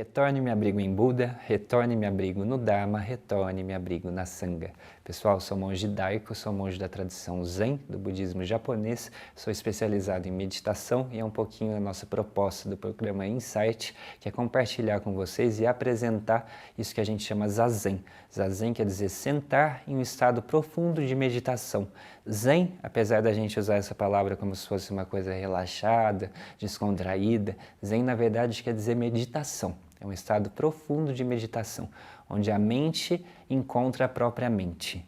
Retorne me abrigo em Buda, retorne me abrigo no Dharma, retorne me abrigo na Sangha. Pessoal, sou monge daico, sou monge da tradição Zen, do budismo japonês, sou especializado em meditação e é um pouquinho a nossa proposta do programa Insight, que é compartilhar com vocês e apresentar isso que a gente chama Zazen. Zazen quer dizer sentar em um estado profundo de meditação. Zen, apesar da gente usar essa palavra como se fosse uma coisa relaxada, descontraída, Zen na verdade quer dizer meditação. É um estado profundo de meditação, onde a mente encontra a própria mente.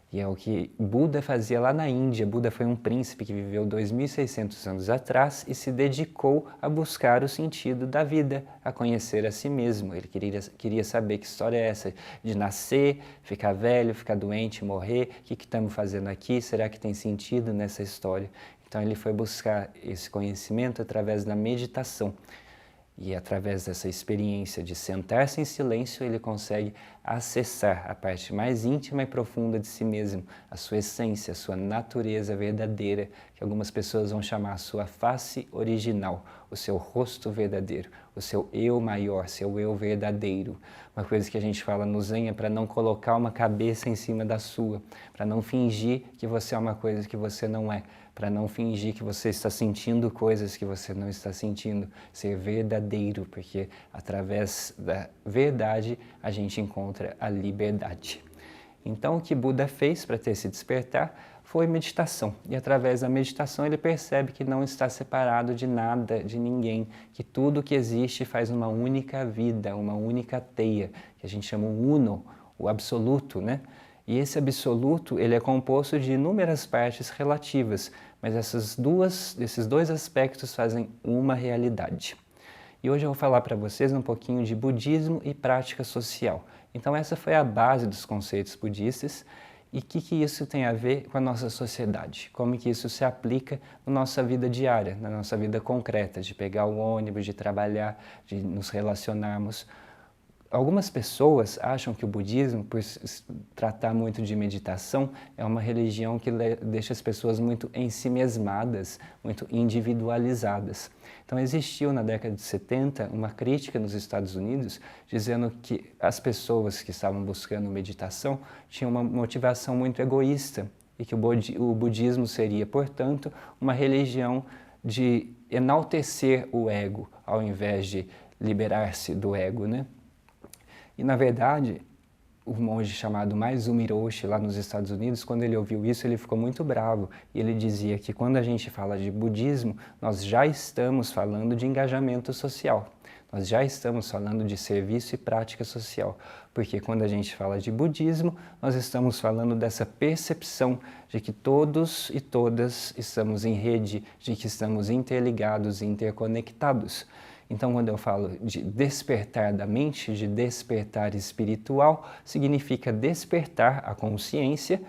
E é o que Buda fazia lá na Índia. Buda foi um príncipe que viveu 2.600 anos atrás e se dedicou a buscar o sentido da vida, a conhecer a si mesmo. Ele queria saber que história é essa de nascer, ficar velho, ficar doente, morrer, o que estamos fazendo aqui, será que tem sentido nessa história? Então ele foi buscar esse conhecimento através da meditação. E através dessa experiência de sentar-se em silêncio, ele consegue acessar a parte mais íntima e profunda de si mesmo, a sua essência, a sua natureza verdadeira, que algumas pessoas vão chamar a sua face original, o seu rosto verdadeiro, o seu eu maior, seu eu verdadeiro. Uma coisa que a gente fala no Zen é para não colocar uma cabeça em cima da sua, para não fingir que você é uma coisa que você não é, para não fingir que você está sentindo coisas que você não está sentindo, ser verdadeiro, porque através da verdade a gente encontra a liberdade. Então o que Buda fez para ter esse despertar foi meditação, e através da meditação ele percebe que não está separado de nada, de ninguém, que tudo que existe faz uma única vida, uma única teia, que a gente chama o Uno, o absoluto, né? E esse absoluto ele é composto de inúmeras partes relativas, mas esses dois aspectos fazem uma realidade. E hoje eu vou falar para vocês um pouquinho de budismo e prática social. Então essa foi a base dos conceitos budistas e o que isso tem a ver com a nossa sociedade, como que isso se aplica na nossa vida diária, na nossa vida concreta, de pegar o ônibus, de trabalhar, de nos relacionarmos. Algumas pessoas acham que o budismo, por se tratar muito de meditação, é uma religião que deixa as pessoas muito ensimesmadas, muito individualizadas. Então existiu na década de 70 uma crítica nos Estados Unidos dizendo que as pessoas que estavam buscando meditação tinham uma motivação muito egoísta e que o budismo seria, portanto, uma religião de enaltecer o ego ao invés de liberar-se do ego, né? E, na verdade, o monge chamado Maezumi Roshi, lá nos Estados Unidos, quando ele ouviu isso, ele ficou muito bravo. E ele dizia que quando a gente fala de budismo, nós já estamos falando de engajamento social. Nós já estamos falando de serviço e prática social. Porque quando a gente fala de budismo, nós estamos falando dessa percepção de que todos e todas estamos em rede, de que estamos interligados e interconectados. Então, quando eu falo de despertar da mente, de despertar espiritual, significa despertar a consciência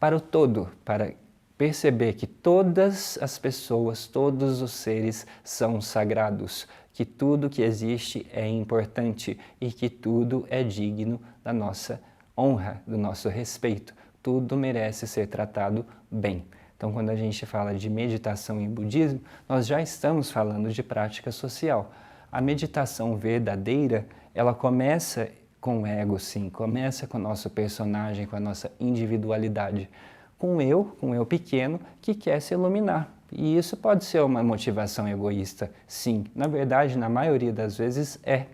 para o todo, para perceber que todas as pessoas, todos os seres são sagrados, que tudo que existe é importante e que tudo é digno da nossa honra, do nosso respeito. Tudo merece ser tratado bem. Então, quando a gente fala de meditação em budismo, nós já estamos falando de prática social. A meditação verdadeira, ela começa com o ego, sim, começa com o nosso personagem, com a nossa individualidade, com o eu pequeno que quer se iluminar. E isso pode ser uma motivação egoísta, sim. Na verdade, na maioria das vezes é.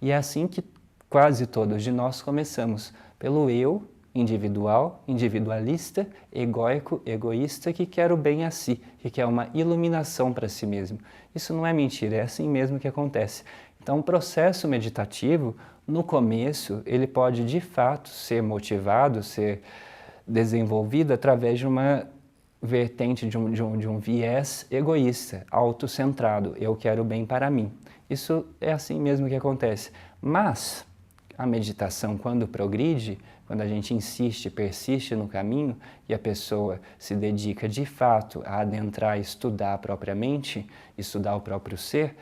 E é assim que quase todos de nós começamos, pelo eu individual, individualista, egóico, egoísta, que quer o bem a si, que quer uma iluminação para si mesmo. Isso não é mentira, é assim mesmo que acontece. Então, o processo meditativo, no começo, ele pode de fato ser motivado, ser desenvolvido através de uma vertente, de um viés egoísta, autocentrado, eu quero o bem para mim. Isso é assim mesmo que acontece. Mas a meditação, quando progride, quando a gente insiste, persiste no caminho e a pessoa se dedica de fato a adentrar, estudar propriamente, estudar o próprio ser,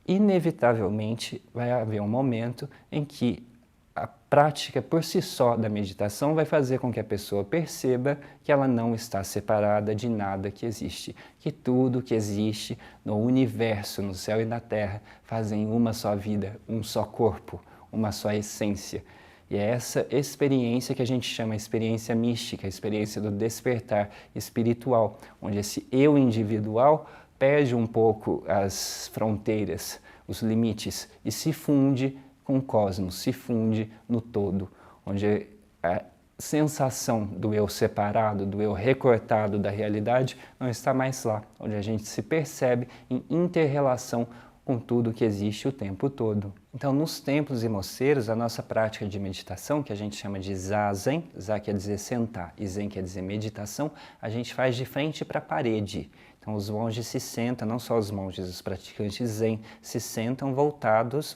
inevitavelmente vai haver um momento em que a prática por si só da meditação vai fazer com que a pessoa perceba que ela não está separada de nada que existe, que tudo que existe no universo, no céu e na terra, fazem uma só vida, um só corpo, uma só essência. E é essa experiência que a gente chama experiência mística, a experiência do despertar espiritual, onde esse eu individual perde um pouco as fronteiras, os limites e se funde com o cosmos, se funde no todo, onde a sensação do eu separado, do eu recortado da realidade não está mais lá, onde a gente se percebe em inter-relação com tudo que existe o tempo todo. Então, nos templos e mosteiros, a nossa prática de meditação, que a gente chama de Zazen, Za quer dizer sentar e Zen quer dizer meditação, a gente faz de frente para a parede. Então, os monges se sentam, não só os monges, os praticantes Zen, se sentam voltadas,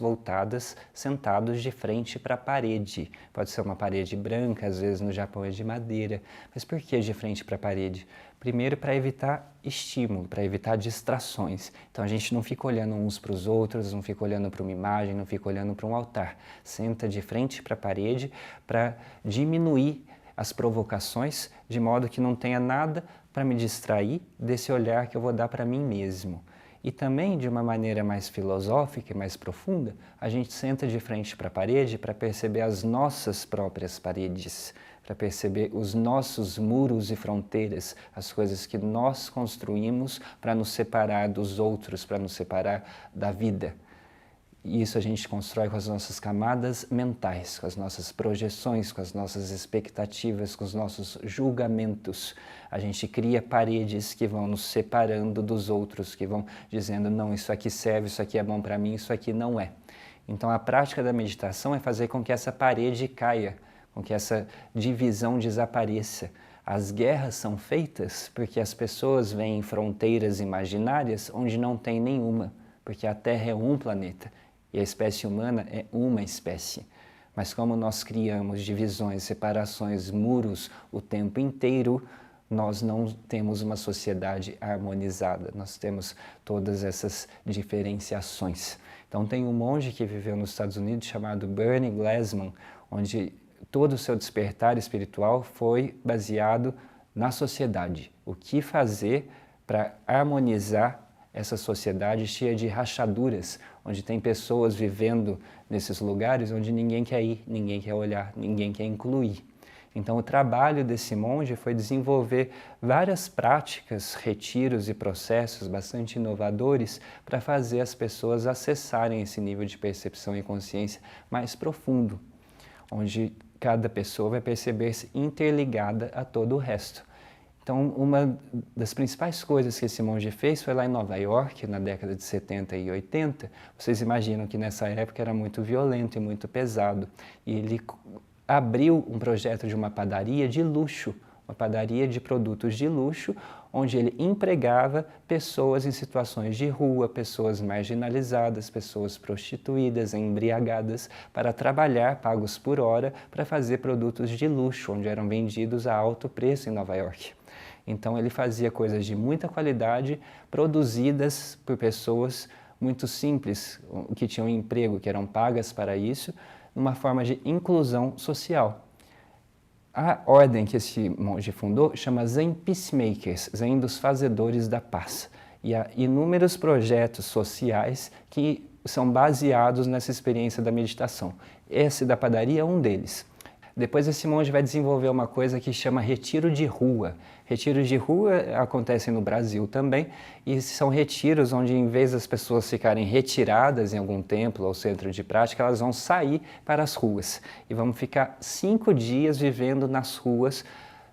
sentados de frente para a parede. Pode ser uma parede branca, às vezes no Japão é de madeira. Mas por que de frente para a parede? Primeiro, para evitar estímulo, para evitar distrações. Então, a gente não fica olhando uns para os outros, não fica olhando para uma imagem, não fica olhando para um altar. Senta de frente para a parede para diminuir as provocações, de modo que não tenha nada para me distrair desse olhar que eu vou dar para mim mesmo. E também, de uma maneira mais filosófica e mais profunda, a gente senta de frente para a parede para perceber as nossas próprias paredes, para perceber os nossos muros e fronteiras, as coisas que nós construímos para nos separar dos outros, para nos separar da vida. E isso a gente constrói com as nossas camadas mentais, com as nossas projeções, com as nossas expectativas, com os nossos julgamentos. A gente cria paredes que vão nos separando dos outros, que vão dizendo, não, isso aqui serve, isso aqui é bom para mim, isso aqui não é. Então a prática da meditação é fazer com que essa parede caia, com que essa divisão desapareça. As guerras são feitas porque as pessoas veem fronteiras imaginárias onde não tem nenhuma, porque a Terra é um planeta. E a espécie humana é uma espécie. Mas como nós criamos divisões, separações, muros o tempo inteiro, nós não temos uma sociedade harmonizada, nós temos todas essas diferenciações. Então tem um monge que viveu nos Estados Unidos chamado Bernie Glassman, onde todo o seu despertar espiritual foi baseado na sociedade. O que fazer para harmonizar essa sociedade cheia de rachaduras, onde tem pessoas vivendo nesses lugares onde ninguém quer ir, ninguém quer olhar, ninguém quer incluir. Então o trabalho desse monge foi desenvolver várias práticas, retiros e processos bastante inovadores para fazer as pessoas acessarem esse nível de percepção e consciência mais profundo, onde cada pessoa vai perceber-se interligada a todo o resto. Então, uma das principais coisas que esse monge fez foi lá em Nova York, na década de 70 e 80. Vocês imaginam que nessa época era muito violento e muito pesado. E ele abriu um projeto de uma padaria de luxo, uma padaria de produtos de luxo, onde ele empregava pessoas em situações de rua, pessoas marginalizadas, pessoas prostituídas, embriagadas, para trabalhar, pagos por hora, para fazer produtos de luxo, onde eram vendidos a alto preço em Nova York. Então ele fazia coisas de muita qualidade, produzidas por pessoas muito simples, que tinham emprego, que eram pagas para isso, numa forma de inclusão social. A ordem que esse monge fundou chama Zen Peacemakers, Zen dos Fazedores da Paz. E há inúmeros projetos sociais que são baseados nessa experiência da meditação. Esse da padaria é um deles. Depois esse monge vai desenvolver uma coisa que chama retiro de rua. Retiros de rua acontecem no Brasil também, e são retiros onde, em vez das pessoas ficarem retiradas em algum templo ou centro de prática, elas vão sair para as ruas. E vamos ficar 5 dias vivendo nas ruas,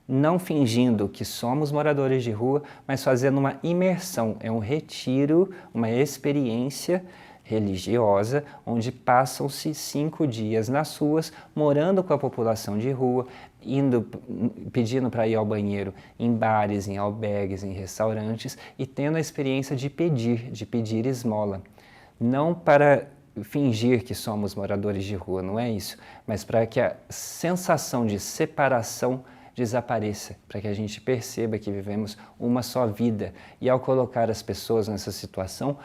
não fingindo que somos moradores de rua, mas fazendo uma imersão. É um retiro, uma experiência religiosa, onde passam-se 5 dias nas ruas, morando com a população de rua, pedindo para ir ao banheiro em bares, em albergues, em restaurantes e tendo a experiência de pedir esmola. Não para fingir que somos moradores de rua, não é isso, mas para que a sensação de separação desapareça, para que a gente perceba que vivemos uma só vida. E ao colocar as pessoas nessa situação,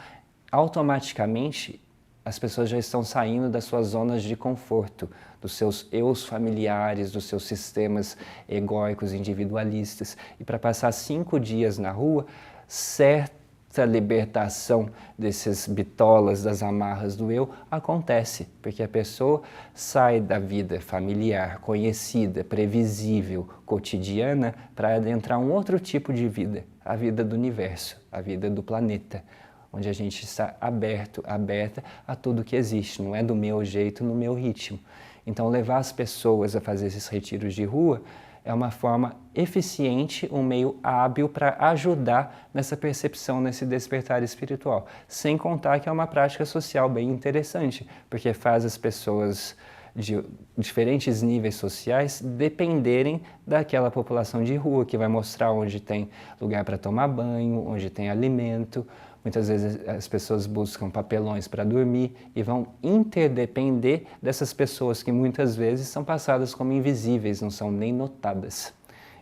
automaticamente as pessoas já estão saindo das suas zonas de conforto, dos seus eus familiares, dos seus sistemas egóicos, individualistas. E para passar 5 dias na rua, certa libertação desses bitolas, das amarras do eu, acontece, porque a pessoa sai da vida familiar, conhecida, previsível, cotidiana, para adentrar um outro tipo de vida, a vida do universo, a vida do planeta, onde a gente está aberto, aberta a tudo que existe, não é do meu jeito, no meu ritmo. Então, levar as pessoas a fazer esses retiros de rua é uma forma eficiente, um meio hábil para ajudar nessa percepção, nesse despertar espiritual. Sem contar que é uma prática social bem interessante, porque faz as pessoas de diferentes níveis sociais dependerem daquela população de rua, que vai mostrar onde tem lugar para tomar banho, onde tem alimento. Muitas vezes as pessoas buscam papelões para dormir e vão interdepender dessas pessoas que muitas vezes são passadas como invisíveis, não são nem notadas.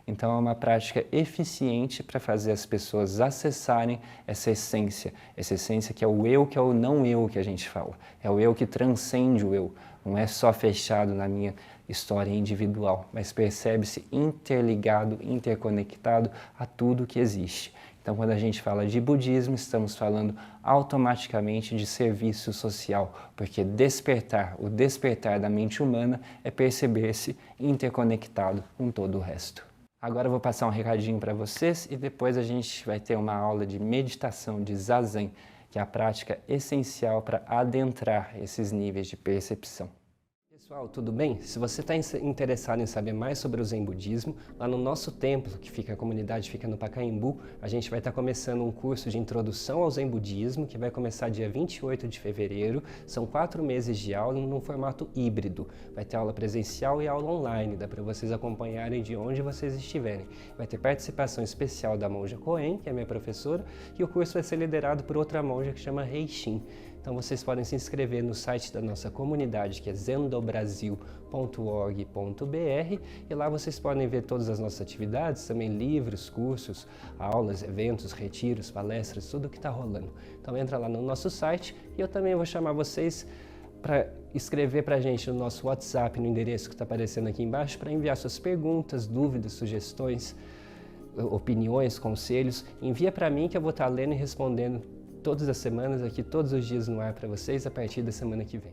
Então é uma prática eficiente para fazer as pessoas acessarem essa essência que é o eu, que é o não eu que a gente fala. É o eu que transcende o eu, não é só fechado na minha história individual, mas percebe-se interligado, interconectado a tudo que existe. Então, quando a gente fala de budismo, estamos falando automaticamente de serviço social, porque despertar, o despertar da mente humana é perceber-se interconectado com todo o resto. Agora eu vou passar um recadinho para vocês e depois a gente vai ter uma aula de meditação, de Zazen, que é a prática essencial para adentrar esses níveis de percepção. Pessoal, tudo bem? Se você está interessado em saber mais sobre o Zen Budismo, lá no nosso templo, a comunidade fica no Pacaembu, a gente vai estar começando um curso de introdução ao Zen Budismo, que vai começar dia 28 de fevereiro. São 4 meses de aula num formato híbrido. Vai ter aula presencial e aula online, dá para vocês acompanharem de onde vocês estiverem. Vai ter participação especial da monja Koen, que é minha professora, e o curso vai ser liderado por outra monja que chama Reishin. Então vocês podem se inscrever no site da nossa comunidade, que é zendobrasil.org.br, e lá vocês podem ver todas as nossas atividades, também livros, cursos, aulas, eventos, retiros, palestras, tudo que está rolando. Então entra lá no nosso site e eu também vou chamar vocês para escrever para a gente no nosso WhatsApp, no endereço que está aparecendo aqui embaixo, para enviar suas perguntas, dúvidas, sugestões, opiniões, conselhos. Envia para mim que eu vou estar lendo e respondendo todas as semanas aqui, todos os dias no ar para vocês, a partir da semana que vem.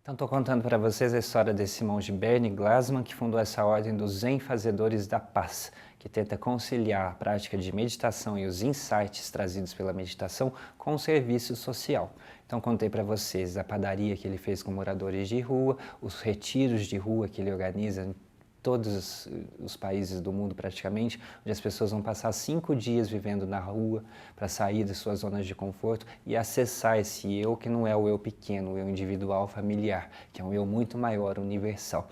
Então estou contando para vocês a história desse monge Bernie Glassman, que fundou essa ordem dos Zen Fazedores da Paz, que tenta conciliar a prática de meditação e os insights trazidos pela meditação com o serviço social. Então contei para vocês a padaria que ele fez com moradores de rua, os retiros de rua que ele organiza em todos os países do mundo praticamente, onde as pessoas vão passar 5 dias vivendo na rua para sair das suas zonas de conforto e acessar esse eu que não é o eu pequeno, o eu individual familiar, que é um eu muito maior, universal.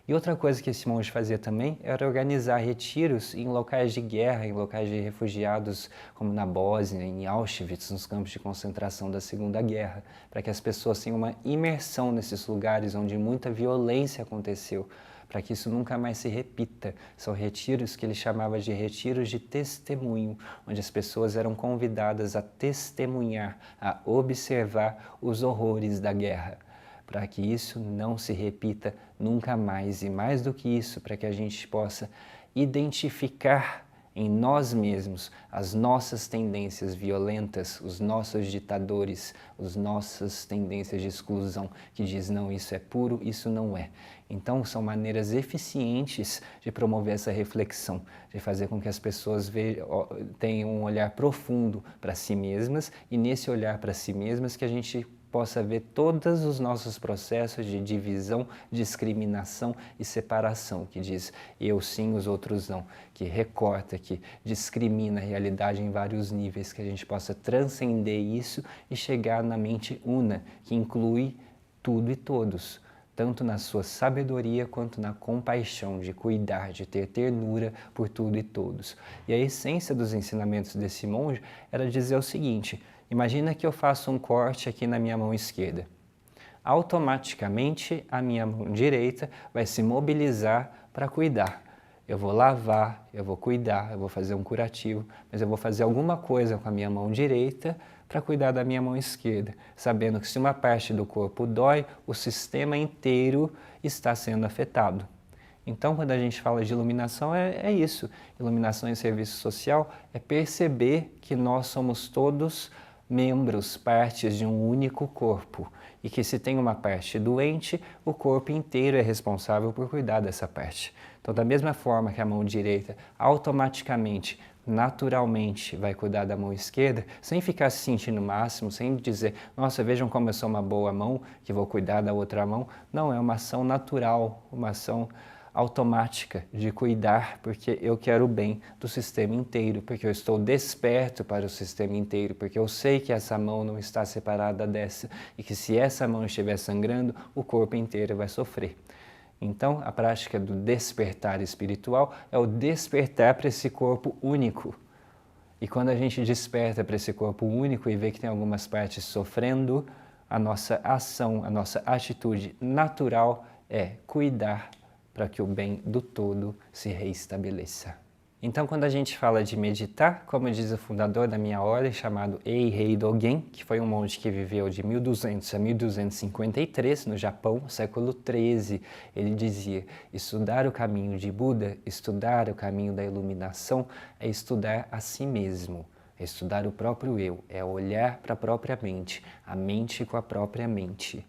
E outra coisa que esse monge fazia também era organizar retiros em locais de guerra, em locais de refugiados, como na Bósnia, em Auschwitz, nos campos de concentração da Segunda Guerra, para que as pessoas tenham uma imersão nesses lugares onde muita violência aconteceu, para que isso nunca mais se repita. São retiros que ele chamava de retiros de testemunho, onde as pessoas eram convidadas a testemunhar, a observar os horrores da guerra, para que isso não se repita nunca mais. E mais do que isso, para que a gente possa identificar em nós mesmos as nossas tendências violentas, os nossos ditadores, as nossas tendências de exclusão, que diz não, isso é puro, isso não é. Então são maneiras eficientes de promover essa reflexão, de fazer com que as pessoas tenham um olhar profundo para si mesmas, e nesse olhar para si mesmas que a gente possa ver todos os nossos processos de divisão, discriminação e separação, que diz eu sim, os outros não, que recorta, que discrimina a realidade em vários níveis, que a gente possa transcender isso e chegar na mente una, que inclui tudo e todos, tanto na sua sabedoria quanto na compaixão, de cuidar, de ter ternura por tudo e todos. E a essência dos ensinamentos desse monge era dizer o seguinte: imagina que eu faço um corte aqui na minha mão esquerda. Automaticamente, a minha mão direita vai se mobilizar para cuidar. Eu vou lavar, eu vou cuidar, eu vou fazer um curativo, mas eu vou fazer alguma coisa com a minha mão direita para cuidar da minha mão esquerda, sabendo que se uma parte do corpo dói, o sistema inteiro está sendo afetado. Então, quando a gente fala de iluminação, é isso. Iluminação em serviço social é perceber que nós somos todos membros, partes de um único corpo. E que se tem uma parte doente, o corpo inteiro é responsável por cuidar dessa parte. Então, da mesma forma que a mão direita automaticamente, naturalmente vai cuidar da mão esquerda, sem ficar se sentindo máximo, sem dizer, nossa, vejam como eu sou uma boa mão, que vou cuidar da outra mão. Não, é uma ação natural, uma ação automática de cuidar, porque eu quero o bem do sistema inteiro, porque eu estou desperto para o sistema inteiro, porque eu sei que essa mão não está separada dessa e que se essa mão estiver sangrando, o corpo inteiro vai sofrer. Então, a prática do despertar espiritual é o despertar para esse corpo único. E quando a gente desperta para esse corpo único e vê que tem algumas partes sofrendo, a nossa ação, a nossa atitude natural é cuidar para que o bem do todo se reestabeleça. Então, quando a gente fala de meditar, como diz o fundador da minha ordem, chamado Eihei Dogen, que foi um monge que viveu de 1200 a 1253 no Japão, século XIII, ele dizia: estudar o caminho de Buda, estudar o caminho da iluminação, é estudar a si mesmo. É estudar o próprio eu, é olhar para a própria mente, a mente com a própria mente.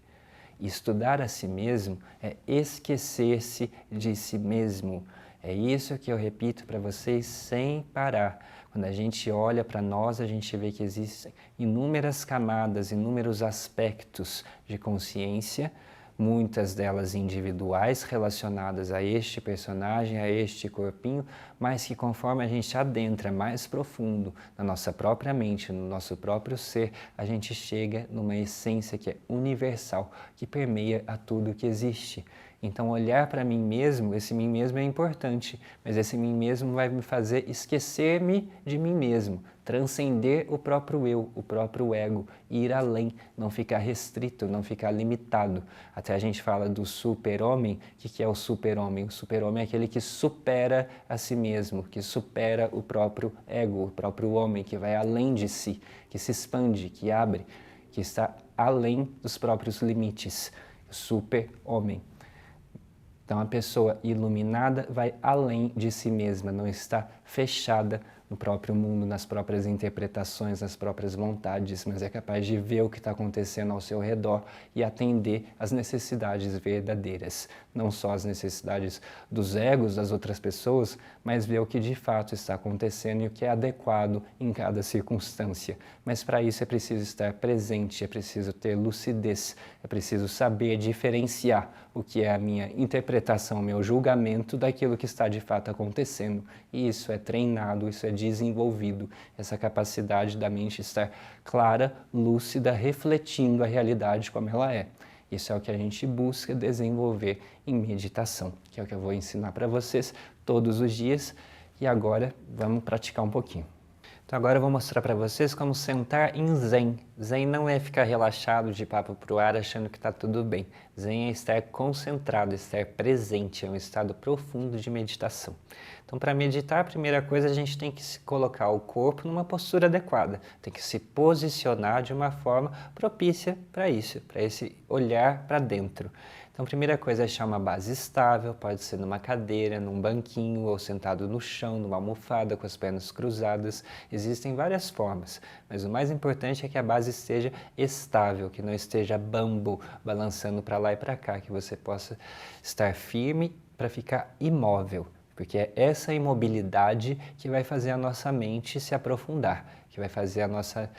E estudar a si mesmo é esquecer-se de si mesmo. É isso que eu repito para vocês sem parar. Quando a gente olha para nós, a gente vê que existem inúmeras camadas, inúmeros aspectos de consciência, muitas delas individuais, relacionadas a este personagem, a este corpinho, mas que conforme a gente adentra mais profundo na nossa própria mente, no nosso próprio ser, a gente chega numa essência que é universal, que permeia a tudo que existe. Então, olhar para mim mesmo, esse mim mesmo é importante, mas esse mim mesmo vai me fazer esquecer-me de mim mesmo, transcender o próprio eu, o próprio ego, ir além, não ficar restrito, não ficar limitado. Até a gente fala do super-homem. O que é o super-homem? O super-homem é aquele que supera a si mesmo, que supera o próprio ego, o próprio homem, que vai além de si, que se expande, que abre, que está além dos próprios limites. Super-homem. Então, a pessoa iluminada vai além de si mesma, não está fechada no próprio mundo, nas próprias interpretações, nas próprias vontades, mas é capaz de ver o que está acontecendo ao seu redor e atender às necessidades verdadeiras. Não só as necessidades dos egos das outras pessoas, mas ver o que de fato está acontecendo e o que é adequado em cada circunstância. Mas para isso é preciso estar presente, é preciso ter lucidez, é preciso saber diferenciar o que é a minha interpretação, o meu julgamento daquilo que está de fato acontecendo. E isso é treinado, isso é desenvolvido, essa capacidade da mente estar clara, lúcida, refletindo a realidade como ela é. Isso é o que a gente busca desenvolver em meditação, que é o que eu vou ensinar para vocês todos os dias. E agora vamos praticar um pouquinho. Então agora eu vou mostrar para vocês como sentar em Zen. Zen não é ficar relaxado de papo pro ar achando que está tudo bem. Zen é estar concentrado, estar presente, é um estado profundo de meditação. Então para meditar, a primeira coisa a gente tem que colocar o corpo numa postura adequada. Tem que se posicionar de uma forma propícia para isso, para esse olhar para dentro. Então, a primeira coisa é achar uma base estável, pode ser numa cadeira, num banquinho ou sentado no chão, numa almofada com as pernas cruzadas. Existem várias formas, mas o mais importante é que a base esteja estável, que não esteja bambo, balançando para lá e para cá, que você possa estar firme para ficar imóvel, porque é essa imobilidade que vai fazer a nossa mente se aprofundar, que vai fazer a nossa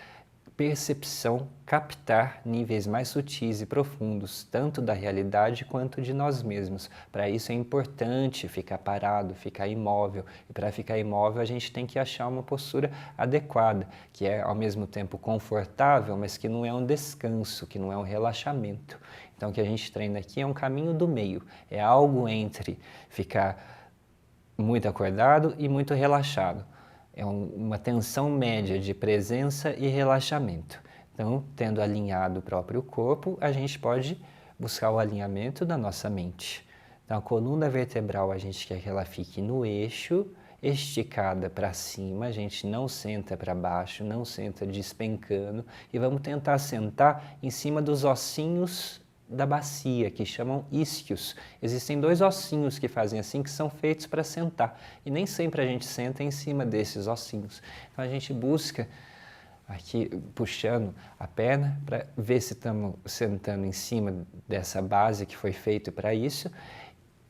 percepção captar níveis mais sutis e profundos, tanto da realidade quanto de nós mesmos. Para isso é importante ficar parado, ficar imóvel. E para ficar imóvel a gente tem que achar uma postura adequada, que é ao mesmo tempo confortável, mas que não é um descanso, que não é um relaxamento. Então o que a gente treina aqui é um caminho do meio, é algo entre ficar muito acordado e muito relaxado. É uma tensão média de presença e relaxamento. Então, tendo alinhado o próprio corpo, a gente pode buscar o alinhamento da nossa mente. Então, a coluna vertebral, a gente quer que ela fique no eixo, esticada para cima, a gente não senta para baixo, não senta despencando, e vamos tentar sentar em cima dos ossinhos da bacia, que chamam isquios. Existem 2 ossinhos que fazem assim, que são feitos para sentar, e nem sempre a gente senta em cima desses ossinhos. Então, a gente busca aqui puxando a perna para ver se estamos sentando em cima dessa base que foi feita para isso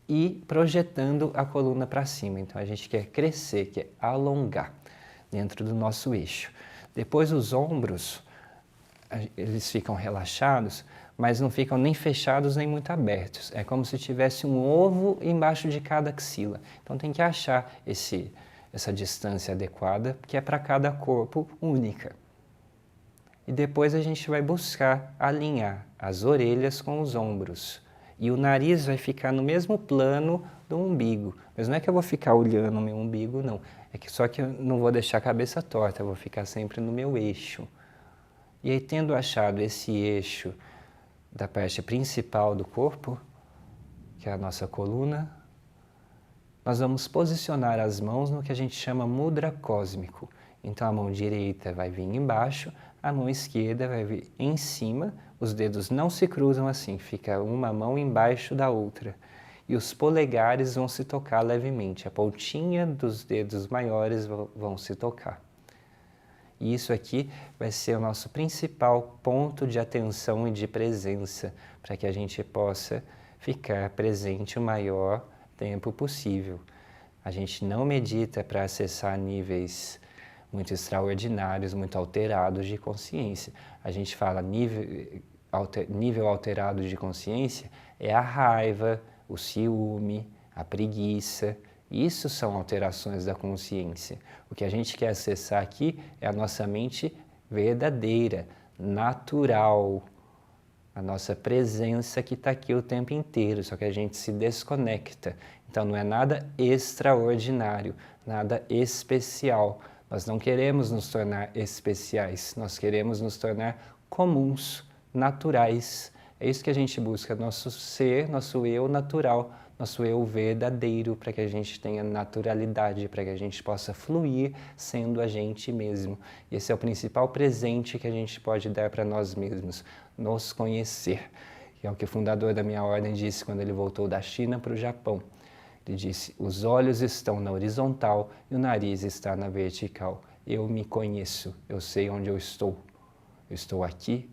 e projetando a coluna para cima. Então a gente quer crescer, quer alongar dentro do nosso eixo. Depois os ombros, eles ficam relaxados, mas não ficam nem fechados nem muito abertos. É como se tivesse um ovo embaixo de cada axila. Então tem que achar essa distância adequada, que é para cada corpo única. E depois a gente vai buscar alinhar as orelhas com os ombros. E o nariz vai ficar no mesmo plano do umbigo. Mas não é que eu vou ficar olhando o meu umbigo, não. É que só que eu não vou deixar a cabeça torta, eu vou ficar sempre no meu eixo. E aí, tendo achado esse eixo da parte principal do corpo, que é a nossa coluna, nós vamos posicionar as mãos no que a gente chama mudra cósmico. Então a mão direita vai vir embaixo, a mão esquerda vai vir em cima, os dedos não se cruzam assim, fica uma mão embaixo da outra. E os polegares vão se tocar levemente, a pontinha dos dedos maiores vão se tocar. E isso aqui vai ser o nosso principal ponto de atenção e de presença, para que a gente possa ficar presente o maior tempo possível. A gente não medita para acessar níveis muito extraordinários, muito alterados de consciência. A gente fala nível alterado de consciência é a raiva, o ciúme, a preguiça. Isso são alterações da consciência. O que a gente quer acessar aqui é a nossa mente verdadeira, natural, a nossa presença que está aqui o tempo inteiro, só que a gente se desconecta. Então não é nada extraordinário, nada especial. Nós não queremos nos tornar especiais, nós queremos nos tornar comuns, naturais. É isso que a gente busca, nosso ser, nosso eu natural, nosso eu verdadeiro, para que a gente tenha naturalidade, para que a gente possa fluir sendo a gente mesmo. E esse é o principal presente que a gente pode dar para nós mesmos, nos conhecer. Que é o que o fundador da minha ordem disse quando ele voltou da China para o Japão. Ele disse, os olhos estão na horizontal e o nariz está na vertical. Eu me conheço, eu sei onde eu estou. Eu estou aqui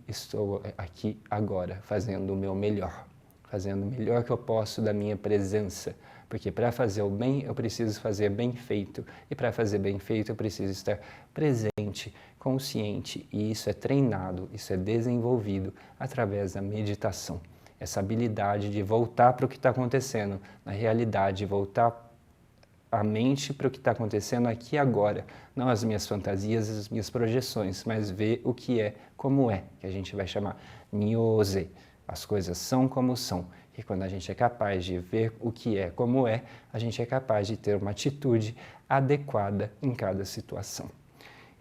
agora, fazendo o meu melhor. Fazendo o melhor que eu posso da minha presença. Porque para fazer o bem, eu preciso fazer bem feito. E para fazer bem feito, eu preciso estar presente, consciente. E isso é treinado, isso é desenvolvido através da meditação. Essa habilidade de voltar para o que está acontecendo na realidade, voltar a mente para o que está acontecendo aqui e agora, não as minhas fantasias, as minhas projeções, mas ver o que é, como é, que a gente vai chamar Nyose. As coisas são como são. E quando a gente é capaz de ver o que é, como é, a gente é capaz de ter uma atitude adequada em cada situação.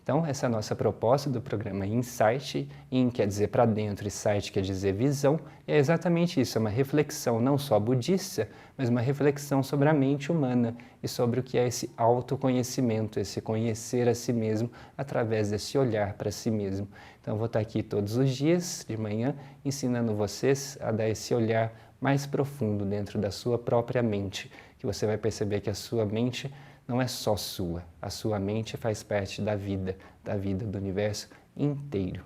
Então, essa é a nossa proposta do programa Insight. In quer dizer para dentro e Sight quer dizer visão. E é exatamente isso, é uma reflexão não só budista, mas uma reflexão sobre a mente humana e sobre o que é esse autoconhecimento, esse conhecer a si mesmo através desse olhar para si mesmo. Então, eu vou estar aqui todos os dias, de manhã, ensinando vocês a dar esse olhar mais profundo dentro da sua própria mente, que você vai perceber que a sua mente não é só sua, a sua mente faz parte da vida do universo inteiro.